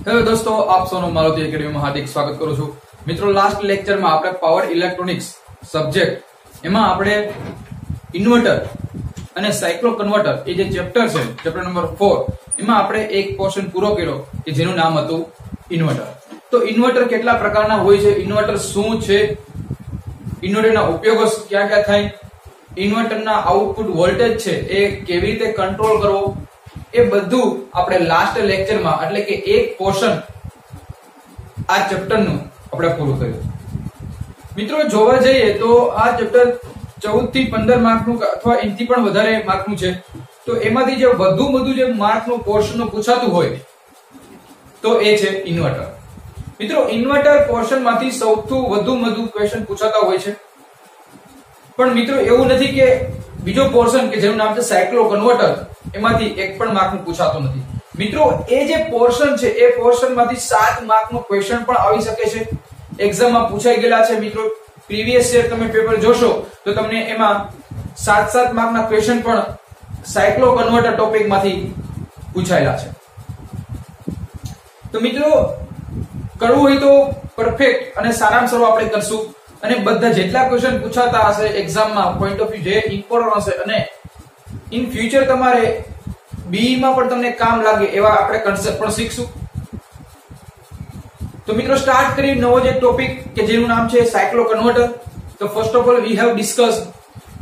Hello દોસ્તો, આપ સૌનું મારુતિ એકેડમીમાં હાર્દિક સ્વાગત કરું છું. મિત્રો, લાસ્ટ લેક્ચરમાં આપણે પાવર ઇલેક્ટ્રોનિક્સ સબ્જેક્ટ એમાં આપણે ઇન્વર્ટર અને સાયક્લો કન્વર્ટર એ જે ચેપ્ટર છે, ચેપ્ટર નંબર 4, એમાં આપણે એક પોર્શન પૂરો કર્યો કે જેનું નામ હતું ઇન્વર્ટર. તો ઇન્વર્ટર કેટલા પ્રકારના હોય છે, ઇન્વર્ટર શું છે, ઇન્વર્ટરના ઉપયોગો ક્યાં ક્યાં થાય, ઇન્વર્ટરના આઉટપુટ વોલ્ટેજ છે એ કેવી રીતે કંટ્રોલ કરવો, એ બધું આપણે લાસ્ટ લેક્ચરમાં એટલે કે એક પોર્શન આ ચેપ્ટરનું આપણે પૂરું કર્યું. મિત્રો, જોવા જઈએ તો આ ચેપ્ટર 14 થી 15 માર્કનું અથવા એનાથી પણ વધારે માર્કનું છે. તો એમાંથી જે વધુ જે માર્કનું પોર્શનનું પૂછાતું હોય તો એ છે ઇન્વર્ટર. મિત્રો, ઇન્વર્ટર પોર્શનમાંથી સૌથી વધુ ક્વેશ્ચન પૂછાતા હોય છે. પણ મિત્રો, એવું નથી કે બીજો પોર્શન કે જેનું નામ છે સાયક્લો કન્વર્ટર એમાંથી એક પણ માર્કનું પૂછાતું નથી. મિત્રો, એ જે પોર્શન છે એ પોર્શનમાંથી 7 માર્કનો ક્વેશ્ચન પણ આવી શકે છે. એક્ઝામમાં પૂછાઈ ગયેલા છે. મિત્રો, પ્રીવિયસ યર તમે પેપર જોશો તો તમને એમાં 7 માર્કના ક્વેશ્ચન પણ સાયક્લો કન્વર્ટર ટોપિકમાંથી પૂછાયેલા છે. તો મિત્રો, કરવું હોય તો પરફેક્ટ અને સારામાં સારું આપણે કરશું અને બધા જેટલા ક્વેશ્ચન પૂછાતા હશે એક્ઝામમાં પોઈન્ટ ઓફ વ્યૂ જે ઇમ્પોર્ટન્ટ હશે અને ઇન ફ્યુચર તમારે બીઈ માં પણ તમને કામ લાગે એવા આપણે કન્સેપ્ટ પણ શીખશું. તો મિત્રો, સ્ટાર્ટ કરી નવો જે ટોપિક કે જેનું નામ છે સાયક્લો કન્વર્ટર. તો first of all we have discuss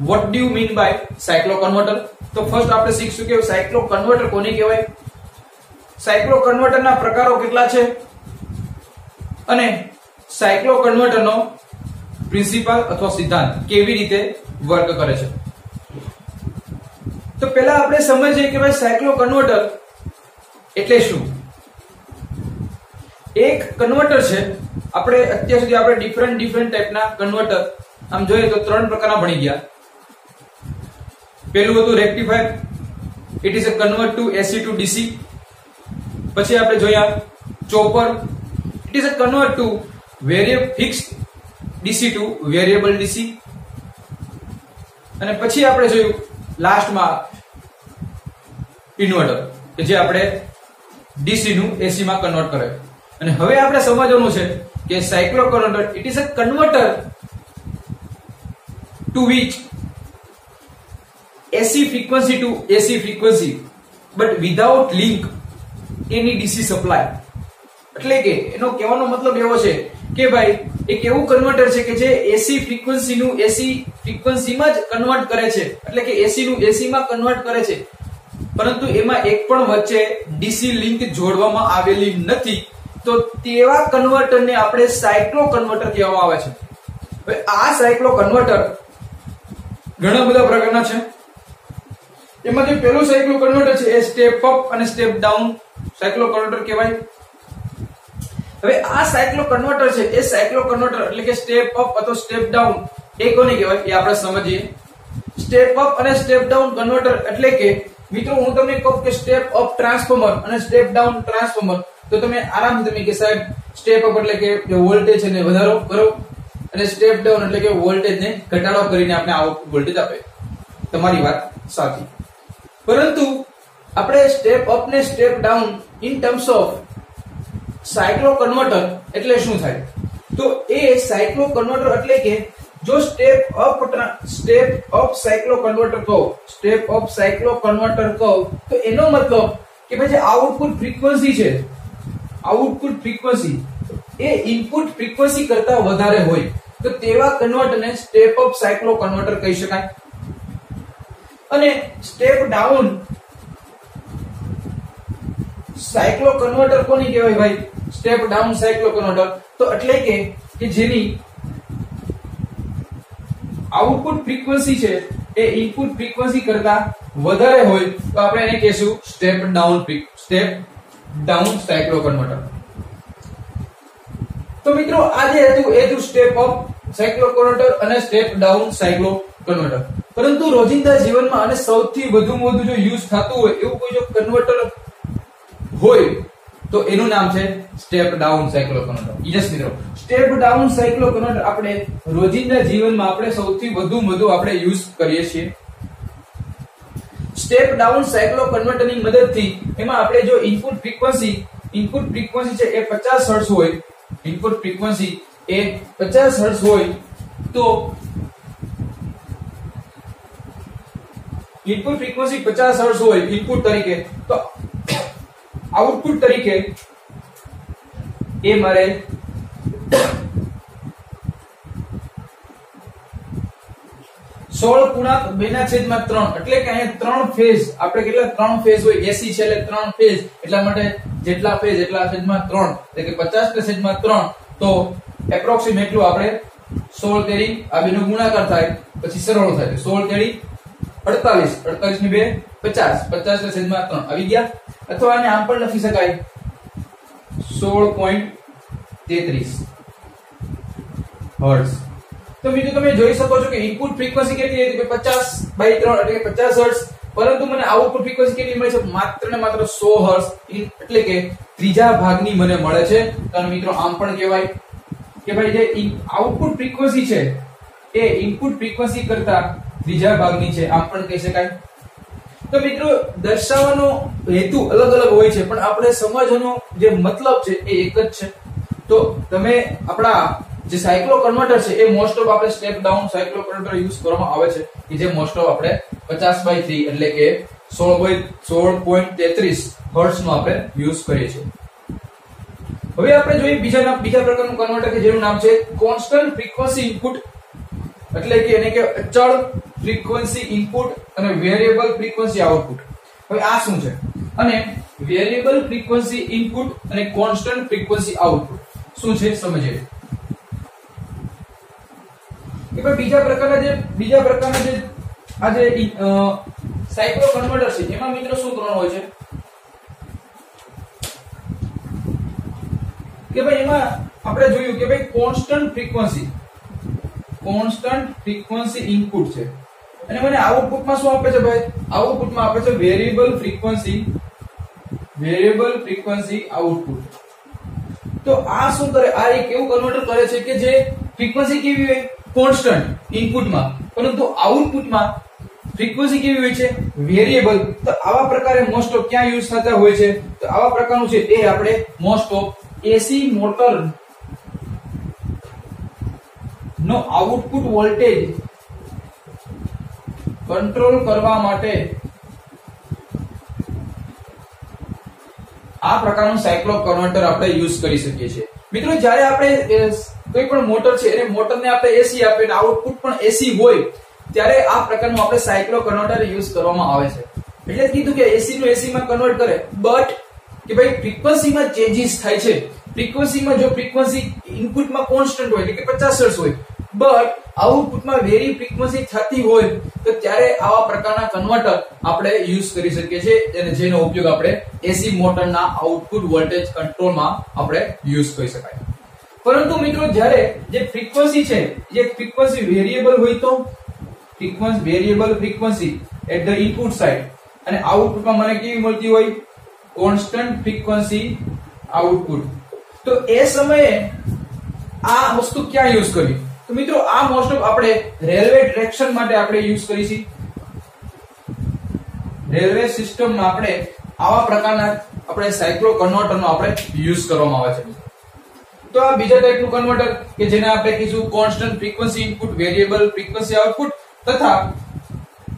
what do you mean by cyclo converter. તો ફર્સ્ટ આપણે શીખશું કે સાયક્લો કન્વર્ટર કોને કહેવાય, સાયક્લો કન્વર્ટરના પ્રકારો કેટલા છે અને સાયક્લો કન્વર્ટરનો પ્રિન્સિપલ અથવા સિદ્ધાંત કેવી રીતે વર્ક કરે છે. તો પહેલા આપણે સમજીએ કે ભાઈ સાયક્લો કન્વર્ટર એટલે શું. એક કન્વર્ટર છે, આપણે અત્યાર સુધી આપણે ડિફરન્ટ ટાઈપના કન્વર્ટર આમ જોઈએ તો 3 પ્રકારના ભણી ગયા. પહેલું હતું rectifier, it is a convert to AC to DC. પછી આપણે જોયા chopper, it is a convert to fixed DC to variable DC. અને પછી આપણે જોયું લાસ્ટમાં ઇન્વર્ટર કે જે આપણે ડીસી નું એસી માં કન્વર્ટ કરે. અને હવે આપણે સમજવાનું છે કે cyclo converter it is a converter to which AC frequency to AC frequency but without link any DC supply. એટલે કે એનો કહેવાનો મતલબ એવો છે કે ભાઈ એક એવું કન્વર્ટર છે કે જે એસી ફ્રીક્વન્સી નું એસી ફ્રીક્વન્સીમાં જ કન્વર્ટ કરે છે, એટલે કે એસી નું એસી માં કન્વર્ટ કરે છે, પરંતુ એમાં એક પણ વચ્ચે ડીસી લિંક જોડવામાં આવેલી નથી. તો તેવા કન્વર્ટરને આપણે સાયક્લો કન્વર્ટર કહેવામાં આવે છે. હવે આ સાયક્લો કન્વર્ટર ઘણા બધા પ્રકારના છે. એમાં જે પહેલું સાયક્લો કન્વર્ટર છે એ સ્ટેપ અપ અને સ્ટેપ ડાઉન સાયક્લો કન્વર્ટર કહેવાય. હવે આ સાયક્લો કન્વર્ટર છે એ સાયક્લો કન્વર્ટર એટલે કે સ્ટેપ અપ અથવા સ્ટેપ ડાઉન એ કોને કહેવાય એ આપણે સમજીએ. સ્ટેપ અપ અને સ્ટેપ ડાઉન કન્વર્ટર એટલે કે મિત્રો, હું તમને કહું કે સ્ટેપ અપ ટ્રાન્સફોર્મર અને સ્ટેપ ડાઉન ટ્રાન્સફોર્મર, તો તમે આરામથી તમે કે સાહેબ સ્ટેપ અપ એટલે કે વોલ્ટેજ ને વધારો કરો અને સ્ટેપ ડાઉન એટલે કે વોલ્ટેજ ને ઘટાડો કરીને આપણે આઉટપુટ વોલ્ટેજ આપે. તમારી વાત સાચી, પરંતુ આપણે સ્ટેપ અપ ને step down in terms of સાયક્લો converter એટલે શું થાય. તો એ સાયક્લો કન્વર્ટર એટલે કે જો સ્ટેપ અપ સાયક્લો કન્વર્ટર કહો, સ્ટેપ અપ સાયક્લો કન્વર્ટર કહો તો એનો મતલબ કે ભાઈ જે આઉટપુટ ફ્રીક્વન્સી છે, આઉટપુટ ફ્રીક્વન્સી એ ઇનપુટ ફ્રીક્વન્સી કરતા વધારે હોય તો તેવા કન્વર્ટરને સ્ટેપ અપ સાયક્લો કન્વર્ટર કહી શકાય. અને સ્ટેપ ડાઉન સાયક્લો કન્વર્ટર કોની કહેવાય ભાઈ, સ્ટેપ ડાઉન સાયક્લો કન્વર્ટર. તો એટલે કે જેની આઉટપુટ ફ્રીક્વન્સી છે એ ઇનપુટ ફ્રીક્વન્સી કરતા વધારે હોય તો આપણે એને કહેશું સ્ટેપ ડાઉન સાયક્લો કન્વર્ટર. તો મિત્રો, આ જે હતું એ હતું સ્ટેપ અપ સાયક્લો કન્વર્ટર અને સ્ટેપ ડાઉન સાયક્લો કન્વર્ટર. પરંતુ રોજિંદા જીવનમાં અને સૌથી વધુ જો યુઝ થતું હોય એવું કોઈ જો કન્વર્ટર હોય તો એનું નામ છે સ્ટેપ ડાઉન સાયક્લો કન્વર્ટર. યસ મિત્રો, સ્ટેપ ડાઉન સાયક્લો કન્વર્ટર આપણે રોજિંદા જીવનમાં આપણે સૌથી વધુ આપણે યુઝ કરીએ છીએ. સ્ટેપ ડાઉન સાયક્લો કન્વર્ટરની મદદથી એમાં આપણે જો ઇનપુટ ફ્રીક્વન્સી ઇનપુટ ફ્રીક્વન્સી છે એ 50 હર્ટ્ઝ હોય, ઇનપુટ ફ્રીક્વન્સી એ 50 હર્ટ્ઝ હોય તો ઇનપુટ ફ્રીક્વન્સી 50 હર્ટ્ઝ હોય ઇનપુટ તરીકે, તો આઉટપુટ તરીકે એ મારે 16/2/3 એટલે કે અહીંયા 3 ફેઝ, આપણે કેટલા 3 ફેઝ હોય, એસી છે એટલે 3 ફેઝ, એટલા માટે જેટલા ફેઝ એટલા ફેઝમાં 3, એટલે કે 50/3, તો એપ્રોક્સિમેટલી આપણે 16 તેરી આ બેનો ગુણાકાર થાય પછી સરળ થાય, 16 તેરી 48, 48 ની 2 50, 50/3 આવી ગયા. અથવા આને આમ પણ લખી શકાય 16.33 હર્ટ્ઝ. તો મિત્રો તમે જોઈ શકો છો કે ઇનપુટ ફ્રીક્વન્સી કેટલી હતી, 50/3 એટલે કે 50 હર્ટ્ઝ, પરંતુ મને આઉટપુટ ફ્રીક્વન્સી કેટલી મળે છે, માત્ર ને માત્ર 100 હર્ટ્ઝ, એટલે કે ત્રીજા ભાગની મને મળે છે. તો મિત્રો આમ પણ કહેવાય કે ભાઈ જે આઉટપુટ ફ્રીક્વન્સી છે એ ઇનપુટ ફ્રીક્વન્સી કરતા ત્રીજા ભાગની છે, આમ પણ કહી શકાય. તો મિત્રો દર્શાવવાનો હેતુ અલગ અલગ હોય છે, પણ આપણે સમજવાનો જે મતલબ છે એ એક જ છે. તો તમે આપણા જે સાયક્લો કન્વર્ટર છે એ મોસ્ટ ઓફ આપણે સ્ટેપ ડાઉન સાયક્લો કન્વર્ટર યુઝ કરવામાં આવે છે, કે જે મોસ્ટ ઓફ આપણે 50/3 એટલે કે 16.33 હર્ટ્ઝ નો આપણે યુઝ કરીએ છીએ. હવે આપણે જોઈએ બીજા પ્રકારનું કન્વર્ટર કે જેનું નામ છે કોન્સ્ટન્ટ ફ્રીક્વન્સી ઇનપુટ, એટલે કે એને કે અચળ ફ્રીક્વન્સી ઇનપુટ અને વેરિયેબલ ફ્રીક્વન્સી આઉટપુટ. હવે આ શું છે, અને વેરિયેબલ ફ્રીક્વન્સી ઇનપુટ અને કોન્સ્ટન્ટ ફ્રીક્વન્સી આઉટપુટ શું છે સમજીએ. કે ભાઈ બીજા પ્રકારના જે આ જે સાયક્લો કન્વર્ટર છે એમાં મિત્રો શું કરવાનું હોય છે કે ભાઈ એમાં આપણે જોયું કે ભાઈ કોન્સ્ટન્ટ ફ્રીક્વન્સી ઇનપુટ છે, અને મને આઉટપુટમાં શું આપે છે ભાઈ, આઉટપુટમાં આપે છે વેરિયેબલ ફ્રીક્વન્સી આઉટપુટ. તો આ શું કરે, આ એક એવું કન્વર્ટર કરે છે કે જે ફ્રીક્વન્સી કેવી હોય કોન્સ્ટન્ટ ઇનપુટમાં, પરંતુ આઉટપુટમાં ફ્રીક્વન્સી કેવી હોય છે વેરિયેબલ. તો આવા પ્રકારે મોસ્ટ ઓફ ક્યાં યુઝ થતા હોય છે, તો આવા પ્રકારનું છે એ આપણે મોસ્ટ ઓફ એસી મોટર નો આઉટપુટ વોલ્ટેજ કંટ્રોલ કરવા માટે આ પ્રકારનું સાયક્લો કન્વર્ટર આપણે યુઝ કરી શકીએ છીએ. મિત્રો જ્યારે આપણે કોઈ પણ મોટર છે અને મોટરને આપણે એસી આપીએ અને આઉટપુટ પણ એસી હોય ત્યારે આ પ્રકારનું આપણે સાયક્લો કન્વર્ટર યુઝ કરવામાં આવે છે. એટલે જ કીધું કે એસી નું એસી માં કન્વર્ટ કરે, બટ કે ભાઈ ફ્રીક્વન્સીમાં ચેન્જીસ થાય છે. ફ્રીક્વન્સીમાં જો ફ્રીક્વન્સી ઇનપુટમાં કોન્સ્ટન્ટ હોય એટલે કે 50 હર્ટ્ઝ હોય, બટ આઉટપુટમાં વેરી ફ્રીક્વન્સી થતી હોય તો ત્યારે આવા પ્રકારના કન્વર્ટર આપણે યુઝ કરી શકીએ છીએ, અને જેનો ઉપયોગ આપણે એસી મોટરના આઉટપુટ વોલ્ટેજ કંટ્રોલમાં આપણે યુઝ કરી શકાય. પરંતુ મિત્રો જ્યારે જે ફ્રીક્વન્સી છે જે ફ્રીક્વન્સી વેરિયેબલ હોય તો variable frequency at the input side, અને આઉટપુટમાં મને કેવી મળતી હોય કોન્સ્ટન્ટ ફ્રીક્વન્સી આઉટપુટ. તો એ સમયે આ વસ્તુ ક્યાં યુઝ કરવી, તો મિત્રો આ મોસ્ટ ઓફ આપણે રેલવે ટ્રેક્શન માટે આપણે યુઝ કરીશું. રેલવે સિસ્ટમમાં આપણે આવા પ્રકારના આપણે સાયક્લો કન્વર્ટરનો આપણે યુઝ કરવામાં આવે છે. તો આ બીજા ટાઈપનું કન્વર્ટર કે જેને આપણે કહીશું constant frequency input, variable frequency output તથા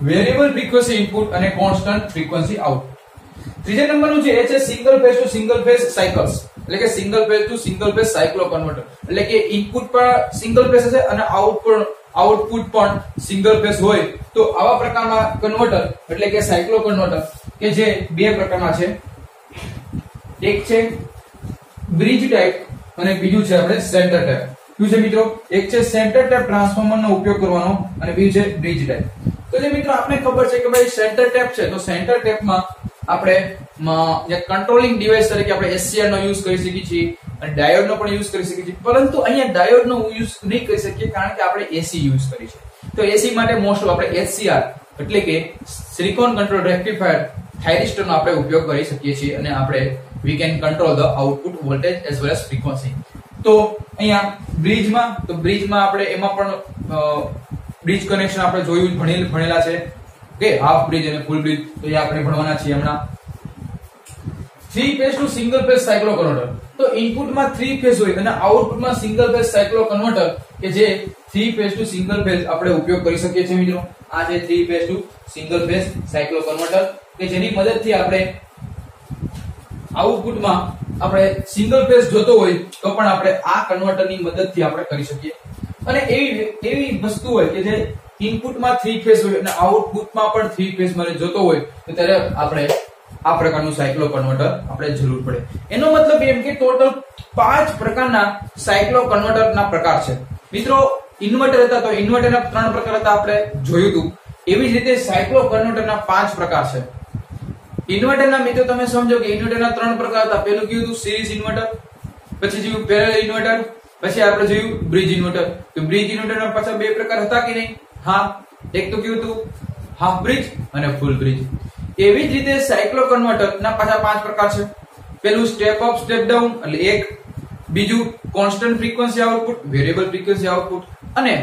વેરિયેબલ ફ્રીક્વન્સી ઇનપુટ અને કોન્સ્ટન્ટ ફ્રીક્વન્સી આઉટપુટ. ત્રીજા નંબરનું છે એ છે single phase to single phase cycles, એટલે કે single phase to single phase સાયક્લો converter. એટલે કે ઇનપુટ પણ સિંગલ ફેઝ હશે અને આઉટપુટ પણ સિંગલ ફેઝ હોય. તો આવા પ્રકારના કન્વર્ટર એટલે કે સાયક્લો કન્વર્ટર કે જે બે પ્રકારના છે, એક છે બ્રિજ ટાઈપ અને બીજું છે આપણે સેન્ટર ટાઈપ. શું છે મિત્રો, એક છે સેન્ટર ટાઈપ ટ્રાન્સફોર્મરનો ઉપયોગ કરવાનો અને બીજું છે બ્રિજ ટાઈપ. તો જે મિત્રો આપણે ખબર છે કે ભાઈ સેન્ટર ટેપ છે, તો સેન્ટર ટેપમાં આપણે જે કંટ્રોલિંગ ડિવાઇસ તરીકે આપણે એસસીઆર નો યુઝ કરી શકીએ છીએ અને ડાયોડ નો પણ યુઝ કરી શકીએ છીએ, પરંતુ અહીંયા ડાયોડ નો યુઝ નહીં કરી શકીએ કારણ કે આપણે એસી યુઝ કરી છે. તો એસી માટે મોસ્ટ ઓફ આપણે એચસીઆર એટલે કે સિલિકોન કંટ્રોલ રેક્ટિફાયર થાઇરિસ્ટર નો આપણે ઉપયોગ કરી શકીએ છીએ, અને આપણે we can control the output voltage as well as frequency. તો અહીંયા બ્રિજમાં આપણે એમાં પણ બ્રિજ કનેક્શન આપણે જોયું ભણેલા છે કે હાફ બ્રિજ અને ફૂલ બ્રિજ, તો એ આપણે ભણવાના છીએ હમણાં. 3 phase to single phase સાયક્લો converter. તો ઇનપુટમાં 3 ફેઝ હોય અને આઉટપુટમાં સિંગલ ફેઝ સાયક્લો કન્વર્ટર કે જે 3 ફેઝ ટુ સિંગલ ફેઝ આપણે ઉપયોગ કરી શકીએ છીએ મિત્રો. આ જે 3 phase to single phase સાયક્લો converter કે જેની મદદથી આપણે આઉટપુટમાં આપણે સિંગલ ફેઝ જોતો હોય તો પણ આપણે આ કન્વર્ટરની મદદથી આપણે કરી શકીએ. અને એવી વસ્તુ હોય કે જે ઇનપુટમાં 3 ફેઝ હોય અને આઉટપુટમાં પણ 3 ફેઝ મને જોતો હોય તો ત્યારે આપણે આ પ્રકારનું સાયક્લો કન્વર્ટર આપણે જરૂર પડે. એનો મતલબ એમ કે ટોટલ 5 પ્રકારના સાયક્લો કન્વર્ટરના પ્રકાર છે મિત્રો. ઇન્વર્ટર હતા તો ઇન્વર્ટરના 3 પ્રકાર હતા આપણે જોયું હતું. એવી જ રીતે સાયક્લો કન્વર્ટરના 5 પ્રકાર છે. ઇન્વર્ટરના મિત્રો તમે સમજો કે ઇન્વર્ટરના 3 પ્રકાર હતા. પહેલું કયું હતું સિરીઝ ઇન્વર્ટર, પછી જોયું પેરેલલ ઇન્વર્ટર, પછી આપણે જોયું બ્રિજ ઇન્વર્ટર. તો બ્રિજ ઇન્વર્ટરના પાછા 2 પ્રકાર હતા કે નહીં? હા. એક તો કયું હતું હાફ બ્રિજ અને ફૂલ બ્રિજ. એવી જ રીતે સાયક્લો કન્વર્ટરના પાછા 5 પ્રકાર છે. પહેલું સ્ટેપ અપ સ્ટેપ ડાઉન એટલે એક, બીજું constant frequency output, variable frequency output અને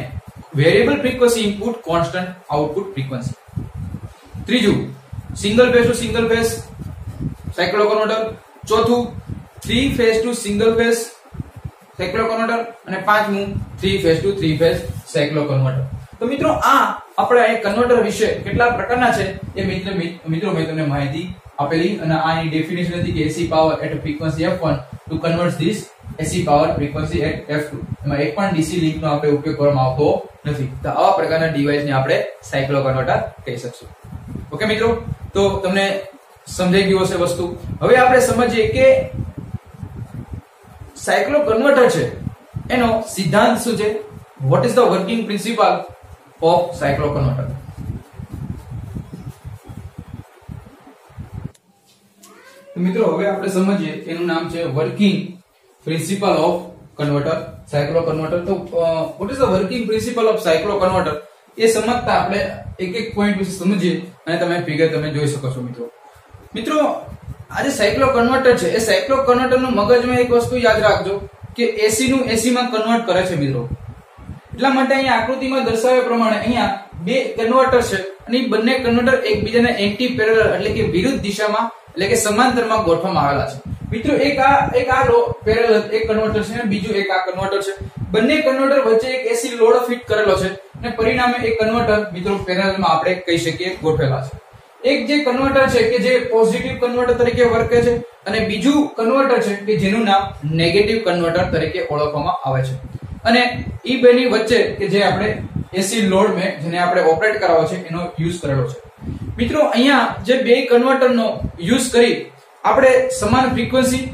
variable frequency input, constant output frequency. ત્રીજું single phase to single phase સાયક્લો converter. ચોથું 3 phase to single phase સાયક્લો converter અને પાંચમું 3 ફેઝ ટુ 3 ફેઝ સાયક્લો કન્વર્ટર. તો મિત્રો આ આપણે આ કન્વર્ટર વિશે કેટલા પ્રકારના છે એ મિત્રો મેં તમને માહિતી આપેલી અને આની ડેફિનેશન હતી કે AC power at frequency f1 to convert this AC power frequency at f2. એમાં એક પણ DC લિંક નો આપણે ઉપયોગ કરવામાં આવતો નથી. તો આવા પ્રકારના ડિવાઇસ ને આપણે સાયક્લો કન્વર્ટર કહી શકશું. ઓકે મિત્રો, તો તમને સમજાઈ ગયું હશે વસ્તુ. હવે આપણે સમજીએ કે સાયક્લો કન્વર્ટર છે એનો સિદ્ધાંત શું છે. what is the working principle of cyclo converter? તો મિત્રો હવે આપણે સમજીએ એનું નામ છે working principal of converter, સાયક્લો converter. તો what is the working principle of cyclo converter એ સમજતા આપણે એક એક પોઈન્ટ વિશે સમજીએ અને તમે ફિગર તમે જોઈ શકો છો મિત્રો આ જે સાયક્લો કન્વર્ટર છે એ સાયક્લો કન્વર્ટર નું મગજમાં એક વસ્તુ યાદ રાખજો કે AC નું AC માં કન્વર્ટ કરે છે મિત્રો. એટલા માટે અહીંયા આકૃતિમાં દર્શાવ્યા પ્રમાણે અહીંયા બે કન્વર્ટર છે અને બંને કન્વર્ટર એકબીજાને એન્ટી પેરેલલ એટલે કે વિરુદ્ધ દિશામાં એટલે કે સમાંતરમાં ગોઠવવામાં આવેલા છે મિત્રો. એક આ પેરેલલ એક કન્વર્ટર છે અને બીજું એક આ કન્વર્ટર છે. બંને કન્વર્ટર વચ્ચે એક AC લોડ ફિટ કરેલો છે અને પરિણામે એક કન્વર્ટર મિત્રો પેરેલલમાં આપણે કહી શકીએ ગોઠવેલા છે. એક જે કન્વર્ટર છે કે જે પોઝિટિવ કન્વર્ટર તરીકે વર્તે છે અને બીજું કન્વર્ટર છે કે જેનું નામ નેગેટિવ કન્વર્ટર તરીકે ઓળખવામાં આવે છે. અને ઈ બેની વચ્ચે કે જે આપણે AC લોડ में જેને આપણે ઓપરેટ કરાવો છે એનો યુઝ કરેલો છે મિત્રો. અહીંયા જે બે કન્વર્ટરનો યુઝ કરી આપણે સમાન ફ્રીક્વન્સી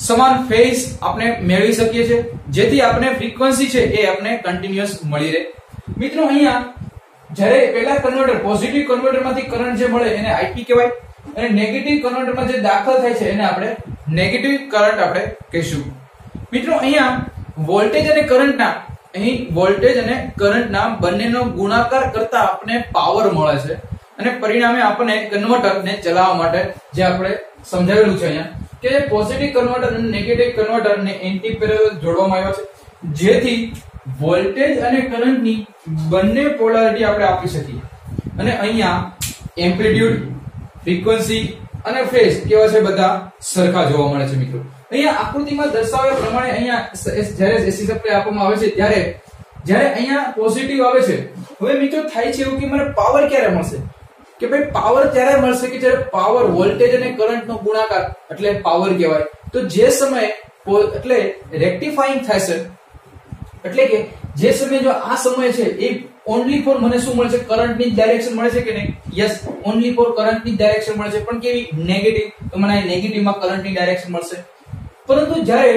સમાન ફેઝ આપણે મેળવી શકીએ છીએ જેથી આપણે ફ્રીક્વન્સી છે એ આપણે કન્ટિન્યુઅસ મળી રહે મિત્રો. અહીંયા જ્યારે પહેલા કન્વર્ટર પોઝિટિવ કન્વર્ટરમાંથી કરંટ જે મળે એને IP કહેવાય અને નેગેટિવ કન્વર્ટરમાં જે દાખલ થાય છે એને આપણે નેગેટિવ કરંટ આપણે કહીશું મિત્રો. અહીંયા વોલ્ટેજ અને કરંટના બંનેનો ગુણાકાર કરતા આપણને પાવર મળે છે અને પરિણામે આપણને કન્વર્ટરને ચલાવવા માટે જે આપણે સમજાવેલું છે અહીંયા કે પોઝિટિવ કન્વર્ટર અને નેગેટિવ કન્વર્ટરને એન્ટી પેરેલલ જોડવામાં આવ્યા છે જેથી વોલ્ટેજ અને કરંટની બંને પોલારિટી આપણે આપી શકીએ. અને અહીંયા એમ્પ્લિટ્યુડ, ફ્રીક્વન્સી અને ફેઝ કેવા છે બધા સરખા જોવા મળે છે મિત્રો. અહીંયા આકૃતિમાં દર્શાવ્યા પ્રમાણે અહીંયા જ્યારે AC સપ્લાય આપવામાં આવે છે ત્યારે અહીંયા પોઝિટિવ આવે છે. હવે મિત્રો થાય છે એવું કે મને પાવર ક્યારે મળશે કે ભાઈ પાવર ત્યારે મળશે કે જ્યારે પાવર વોલ્ટેજ અને કરંટનો ગુણાકાર એટલે પાવર કહેવાય. તો જે સમયે એટલે રેક્ટિફાઈંગ થાય છે એટલે કે જે સમય જો આ સમય છે એ ઓન્લી ફોર મને શું મળે છે કરંટની ડાયરેક્શન મળે છે કે નહીં? યસ, ઓન્લી ફોર કરંટની ડાયરેક્શન મળે છે પણ કેવી નેગેટિવ. તો મને નેગેટિવમાં કરંટની ડાયરેક્શન મળશે. પરંતુ જ્યારે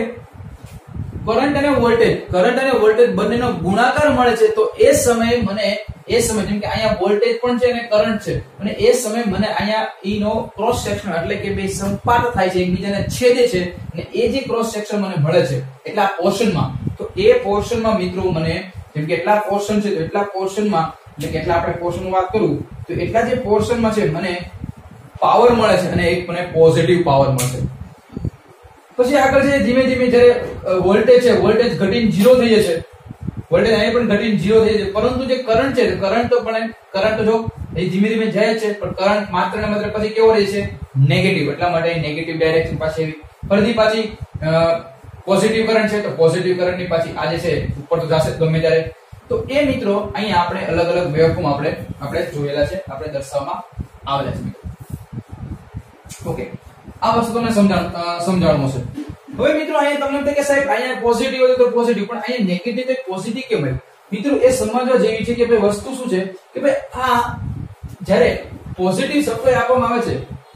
કરંટ અને વોલ્ટેજ બંનેનો ગુણાકાર મળે છે તો એ સમયે મને જેમ કે અહીંયા વોલ્ટેજ પણ છે અને કરંટ છે અને એ સમયે મને અહીંયા ઈનો ક્રોસ સેક્શન એટલે કે બે સંપાત થાય છે એકબીજાને છેદે છે અને એ જે ક્રોસ સેક્શન મને મળે છે એટલા પોર્શનમાં તો એ પોર્શનમાં મિત્રો મને જેમ કે એટલા પોર્શન છે તો એટલા પોર્શનમાં એટલે કેટલા આપણે પોર્શનની વાત કરું તો એટલા જે પોર્શનમાં છે મને પાવર મળે છે અને એક મને પોઝિટિવ પાવર મળશે. પછી આગળ છે ધીમે ધીમે જ્યારે વોલ્ટેજ ઘટીને 0 થઈ જશે. વોલ્ટેજ અહીં પણ ઘટીને 0 થઈ જશે પરંતુ જે કરંટ છે કરંટ જો એ ધીમે ધીમે જાય છે, પણ કરંટ માત્ર ને માત્ર પછી કેવો રહે છે? નેગેટિવ. એટલા માટે નેગેટિવ ડાયરેક્શન પાછી આવી. ફરીથી પાછી પોઝિટિવ કરંટ છે, તો પોઝિટિવ કરંટ ની પાછી આ જે છે ઉપર તો જશે ગમે ત્યારે. તો એ મિત્રો અહીંયા આપણે અલગ અલગ વેવફોર્મ આપણે જોયેલા છે, આપણે દર્શાવવામાં આવેલા છે મિત્રો. ઓકે, આ વસ્તુ તમને સમજાવવાનું છે. હવે મિત્રો અહીંયા તમને એમ થાય કે સાહેબ અહીંયા પોઝિટિવ હોય તો પોઝિટિવ, પણ અહીંયા નેગેટિવ તો પોઝિટિવ કેમ આવ્યું? મિત્રો એ સમજવા જેવી છે કે ભાઈ વસ્તુ શું છે કે ભાઈ આ જ્યારે પોઝિટિવ સપ્લાય આપવામાં આવે છે,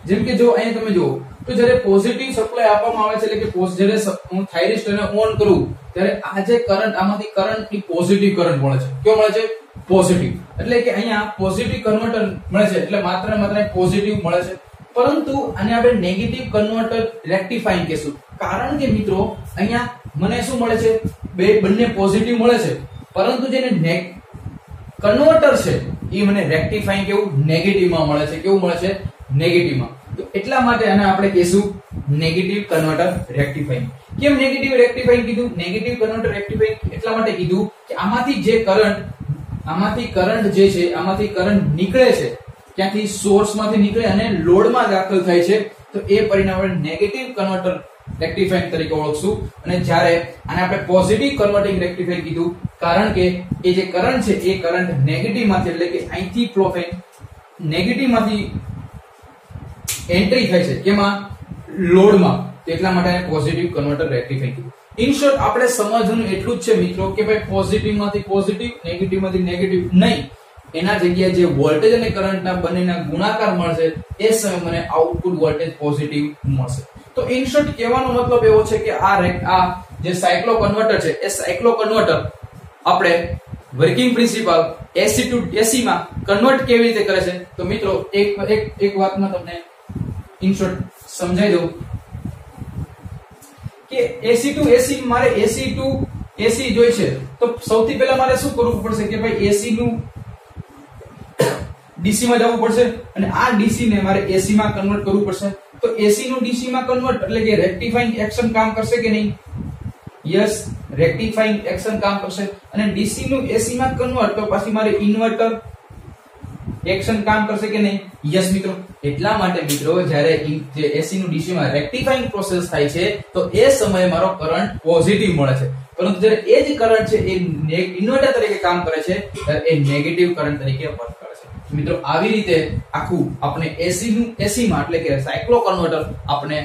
જેમ કે જો અહીંયા તમે જુઓ તો જ્યારે પોઝિટિવ સપ્લાય આપવામાં આવે છે એટલે કે જ્યારે હું થાઇરિસ્ટરને ઓન કરું ત્યારે આ જે કરંટ આમાંથી કરંટની પોઝિટિવ કરંટ મળે છે. કેવો મળે છે? પોઝિટિવ. એટલે કે અહીંયા પોઝિટિવ કન્વર્ટર મળે છે, એટલે માત્ર ને માત્ર પોઝિટિવ મળે છે. પરંતુ આને આપણે નેગેટિવ કન્વર્ટર રેક્ટિફાઈંગ કહેશું, કારણ કે મિત્રો અહીંયા મને શું મળે છે? બંને પોઝિટિવ મળે છે, પરંતુ જેને કન્વર્ટર છે એ મને રેક્ટિફાઈંગ કેવું? નેગેટિવમાં મળે છે. કેવું મળે છે? નેગેટિવમાં. તો એટલા માટે આને આપણે કહીશું નેગેટિવ કન્વર્ટર રેક્ટિફાઈંગ. કેમ નેગેટિવ રેક્ટિફાઈંગ કીધું? નેગેટિવ કન્વર્ટર રેક્ટિફાઈંગ એટલા માટે કીધું કે આમાંથી કરંટ જે છે, આમાંથી કરંટ નીકળે છે, ક્યાંથી સોર્સમાંથી નીકળે અને લોડમાં દાખલ થાય છે, તો એ પરિણામ આપણે નેગેટિવ કન્વર્ટર રેક્ટિફાઈંગ તરીકે ઓળખશું. અને જ્યારે આને આપણે પોઝિટિવ કન્વર્ટિંગ રેક્ટિફાઈંગ કીધું, કારણ કે એ જે કરંટ છે એ કરંટ નેગેટિવ માંથી, એટલે કે અહીંથી ફ્લો થાય નેગેટિવ માંથી એન્ટ્રી થાય છે, કેમાં? લોડમાં. એટલા માટે આને પોઝિટિવ કન્વર્ટર રેક્ટિફાઈંગ કીધું. ઇન શોર્ટ આપણે સમજવાનું એટલું જ છે મિત્રો કે ભાઈ પોઝિટિવ માંથી પોઝિટિવ, નેગેટિવ માંથી નેગેટિવ નહીં, એના જગ્યાએ જે વોલ્ટેજ અને કરંટના બંનેના ગુણાકાર મળશે એ સમયે મને આઉટપુટ વોલ્ટેજ પોઝિટિવ મળશે. તો ઇન શોર્ટ કહેવાનો મતલબ એવો છે કે આ જે સાયક્લો કન્વર્ટર છે એ સાયક્લો કન્વર્ટર આપણે working principle AC to AC માં કન્વર્ટ કેવી રીતે કરે છે? તો મિત્રો એક વાતમાં તમને ઇન શોર્ટ સમજાઈ દઉં કે AC ટુ AC મારે AC ટુ AC જોઈ છે, તો સૌથી પહેલા મારે શું કરવું પડશે કે ભાઈ AC નું DC માં જવું પડશે અને આ DC ને મારે AC માં કન્વર્ટ કરવું પડશે. તો AC નું DC માં કન્વર્ટ એટલે કે રેક્ટિફાઈંગ એક્શન કામ કરશે કે નહીં? યસ, રેક્ટિફાઈંગ એક્શન કામ કરશે. અને DC નું AC માં કન્વર્ટ તો પછી મારે ઇન્વર્ટર એક્શન કામ કરશે કે નહીં? યસ મિત્રો. એટલા માટે મિત્રો જ્યારે જે AC નું DC માં રેક્ટિફાઈંગ પ્રોસેસ થાય છે તો એ સમયે મારો કરંટ પોઝિટિવ મળે છે, પરંતુ જ્યારે એ જ કરંટ છે એ ઇન્વર્ટર તરીકે કામ કરે છે ત્યારે એ નેગેટિવ કરંટ તરીકે વર્ક કરે છે. મિત્રો આવી રીતે આખું આપણે AC માં એટલે કે સાયક્લો કન્વર્ટર આપણે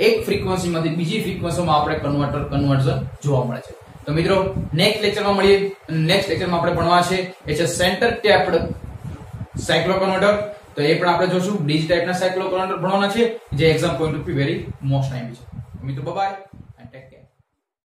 એક ફ્રીક્વન્સીમાંથી બીજી ફ્રીક્વન્સીમાં આપણે કન્વર્ઝન જોવા મળે છે. તો મિત્રો નેક્સ્ટ લેક્ચરમાં મળીએ. નેક્સ્ટ લેક્ચરમાં આપણે ભણવા છે એ છે સેન્ટર ટેપ્ડ સાયક્લો કન્વર્ટર. તો એ પણ આપણે જોશું. બીજી ટાઈપના સાયક્લો કન્વર્ટર ભણવાના છે જે exam point of view very most time છે. મિત્રો બાય.